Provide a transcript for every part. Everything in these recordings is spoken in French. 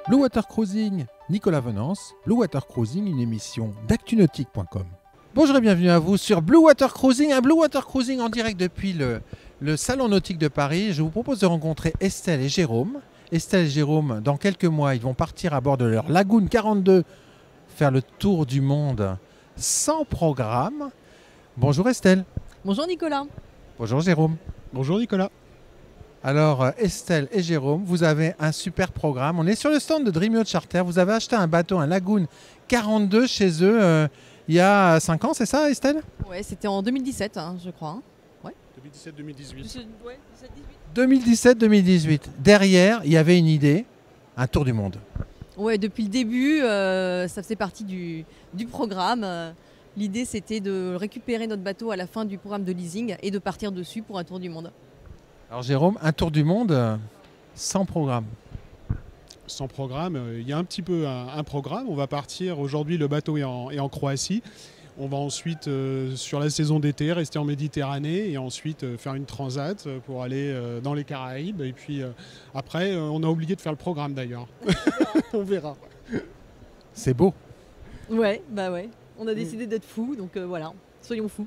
Blue Water Cruising, Nicolas Venance. Blue Water Cruising, une émission d'actunautique.com. Bonjour et bienvenue à vous sur Blue Water Cruising, un Blue Water Cruising en direct depuis le Salon Nautique de Paris. Je vous propose de rencontrer Estelle et Jérôme. Estelle et Jérôme, dans quelques mois, ils vont partir à bord de leur Lagoon 42, faire le tour du monde sans programme. Bonjour Estelle. Bonjour Nicolas. Bonjour Jérôme. Bonjour Nicolas. Alors Estelle et Jérôme, vous avez un super programme. On est sur le stand de Dream Yacht Charter. Vous avez acheté un bateau, un Lagoon 42 chez eux il y a 5 ans, c'est ça Estelle? Ouais, c'était en 2017, je crois. Ouais. 2017-2018. Ouais, 17-18. 2017-2018. Derrière, il y avait une idée, un tour du monde. Ouais, depuis le début, ça faisait partie du programme. L'idée, c'était de récupérer notre bateau à la fin du programme de leasing et de partir dessus pour un tour du monde. Alors Jérôme, un tour du monde sans programme. Sans programme, il y a un petit peu un programme. On va partir, aujourd'hui le bateau est en Croatie. On va ensuite, sur la saison d'été, rester en Méditerranée et ensuite faire une transat pour aller dans les Caraïbes. Et puis après, on a oublié de faire le programme d'ailleurs. On verra. C'est beau. Ouais, bah ouais. On a décidé d'être fous, donc voilà, soyons fous.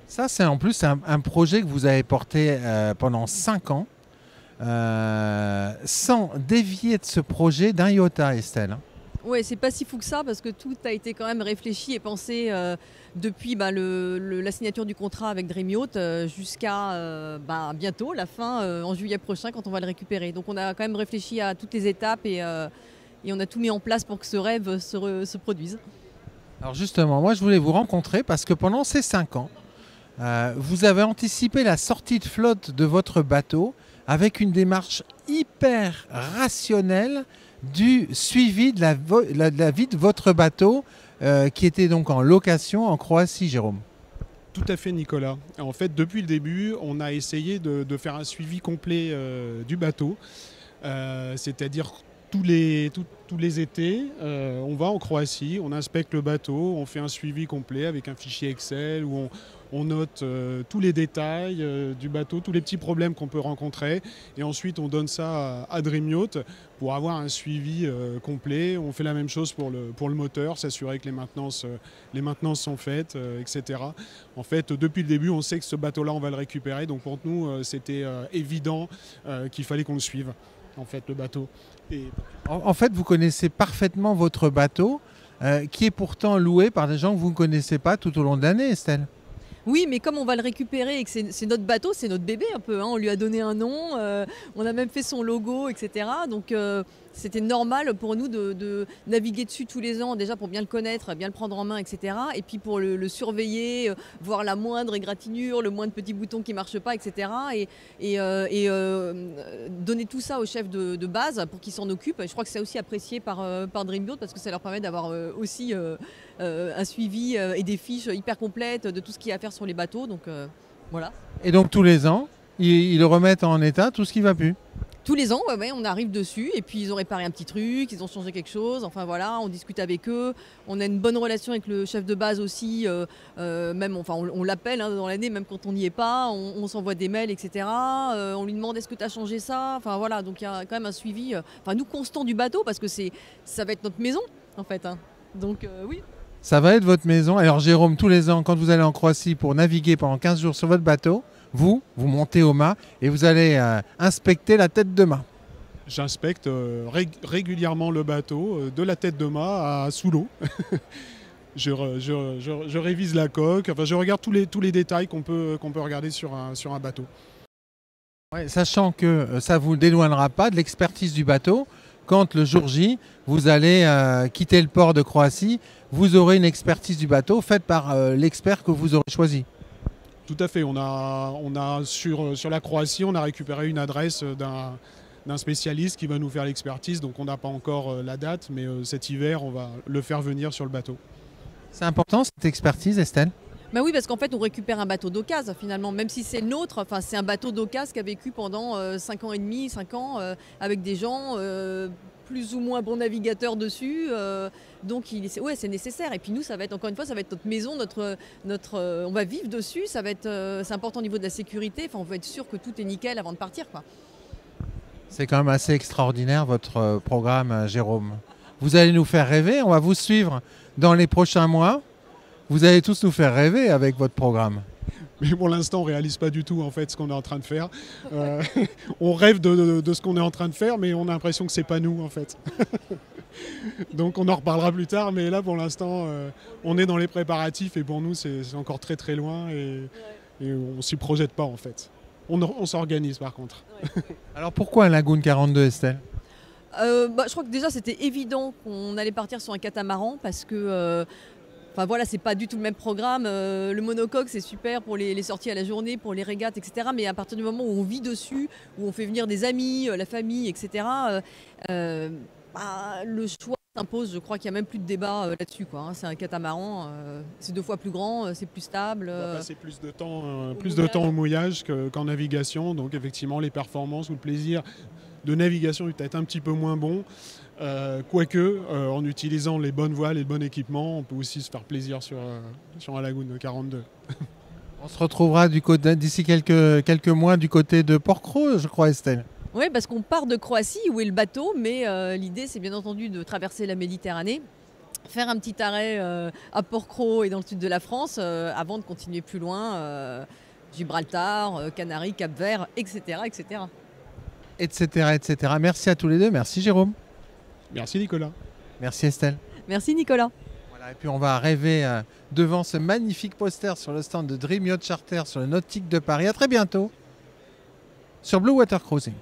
Ça, c'est en plus un projet que vous avez porté pendant 5 ans, sans dévier de ce projet d'un iota, Estelle. Ouais, c'est pas si fou que ça parce que tout a été quand même réfléchi et pensé depuis la signature du contrat avec Dream Yacht jusqu'à bientôt, la fin, en juillet prochain, quand on va le récupérer. Donc on a quand même réfléchi à toutes les étapes et on a tout mis en place pour que ce rêve se produise. Alors justement, moi je voulais vous rencontrer parce que pendant ces 5 ans, vous avez anticipé la sortie de flotte de votre bateau avec une démarche hyper rationnelle du suivi de la vie de votre bateau qui était donc en location en Croatie, Jérôme. Tout à fait Nicolas. En fait, depuis le début, on a essayé de faire un suivi complet du bateau, c'est-à-dire tous les étés, on va en Croatie, on inspecte le bateau, on fait un suivi complet avec un fichier Excel où on note tous les détails du bateau, tous les petits problèmes qu'on peut rencontrer. Et ensuite, on donne ça à Dream Yacht pour avoir un suivi complet. On fait la même chose pour le moteur, s'assurer que les maintenances sont faites, etc. En fait, depuis le début, on sait que ce bateau-là, on va le récupérer. Donc pour nous, c'était évident qu'il fallait qu'on le suive, en fait, le bateau. En fait, vous connaissez parfaitement votre bateau, qui est pourtant loué par des gens que vous ne connaissez pas tout au long de l'année, Estelle. Oui, mais comme on va le récupérer et que c'est notre bateau, c'est notre bébé un peu. On lui a donné un nom, on a même fait son logo, etc. Donc c'était normal pour nous de naviguer dessus tous les ans, déjà pour bien le connaître, bien le prendre en main, etc. Et puis pour le surveiller, voir la moindre égratignure, le moindre petit bouton qui ne marche pas, etc. Et donner tout ça au chef de base pour qu'il s'en occupe. Et je crois que c'est aussi apprécié par Dream Yacht parce que ça leur permet d'avoir aussi un suivi et des fiches hyper complètes de tout ce qu'il y a à faire sur les bateaux. Donc voilà. Et donc tous les ans, ils remettent en état tout ce qui ne va plus. Tous les ans, ouais, on arrive dessus et puis ils ont réparé un petit truc, ils ont changé quelque chose. Enfin voilà, on discute avec eux. On a une bonne relation avec le chef de base aussi. On l'appelle dans l'année, même quand on n'y est pas. On s'envoie des mails, etc. On lui demande est-ce que tu as changé ça. Enfin voilà, donc il y a quand même un suivi. Nous constant du bateau parce que ça va être notre maison en fait. Donc oui. Ça va être votre maison. Alors Jérôme, tous les ans, quand vous allez en Croatie pour naviguer pendant 15 jours sur votre bateau, vous montez au mât et vous allez inspecter la tête de mât. J'inspecte régulièrement le bateau, de la tête de mât à sous l'eau. je révise la coque, je regarde tous les détails qu'on peut regarder sur un bateau. Ouais, sachant que ça ne vous déloignera pas de l'expertise du bateau. Quand le jour J, vous allez quitter le port de Croatie, vous aurez une expertise du bateau faite par l'expert que vous aurez choisi. Tout à fait. On a sur la Croatie, on a récupéré une adresse d'un spécialiste qui va nous faire l'expertise. Donc on n'a pas encore la date, mais cet hiver, on va le faire venir sur le bateau. C'est important cette expertise, Estelle? Ben oui, parce qu'en fait, on récupère un bateau d'occasion finalement, même si c'est le nôtre. Enfin, c'est un bateau d'occasion qui a vécu pendant 5 ans et demi, 5 ans, avec des gens plus ou moins bons navigateurs dessus. Donc, c'est nécessaire. Et puis nous, ça va être encore une fois, ça va être notre maison, on va vivre dessus. Ça va être, c'est important au niveau de la sécurité. Enfin, on veut être sûr que tout est nickel avant de partir, quoi. C'est quand même assez extraordinaire votre programme, Jérôme. Vous allez nous faire rêver, on va vous suivre dans les prochains mois. Vous allez tous nous faire rêver avec votre programme. Mais pour l'instant, on ne réalise pas du tout en fait ce qu'on est en train de faire. On rêve de ce qu'on est en train de faire, mais on a l'impression que c'est pas nous en fait. Donc on en reparlera plus tard, mais là pour l'instant, on est dans les préparatifs et pour nous c'est encore très très loin et on s'y projette pas en fait. On s'organise par contre. Alors pourquoi Lagoon 42, Estelle? Je crois que déjà c'était évident qu'on allait partir sur un catamaran parce que enfin voilà, c'est pas du tout le même programme. Le monocoque, c'est super pour les sorties à la journée, pour les régates, etc. Mais à partir du moment où on vit dessus, où on fait venir des amis, la famille, etc., le choix s'impose. Je crois qu'il n'y a même plus de débat là-dessus, quoi, hein. C'est un catamaran, c'est 2 fois plus grand, c'est plus stable. On va passer plus de temps au mouillage qu'en navigation. Donc effectivement, les performances ou le plaisir de navigation est peut-être un petit peu moins bon. Quoique, en utilisant les bonnes voiles et le bon équipement, on peut aussi se faire plaisir sur un Lagoon 42. On se retrouvera d'ici quelques mois du côté de Port-Cros, je crois, Estelle. Oui, parce qu'on part de Croatie, où est le bateau, mais l'idée, c'est bien entendu de traverser la Méditerranée, faire un petit arrêt à Port-Cros et dans le sud de la France, avant de continuer plus loin, Gibraltar, Canaries, Cap-Vert, etc., etc. Etc., etc. Merci à tous les deux. Merci, Jérôme. Merci Nicolas. Merci, Estelle. Merci Nicolas. Voilà, et puis on va rêver devant ce magnifique poster sur le stand de Dream Yacht Charter sur le Nautique de Paris. À très bientôt sur Blue Water Cruising.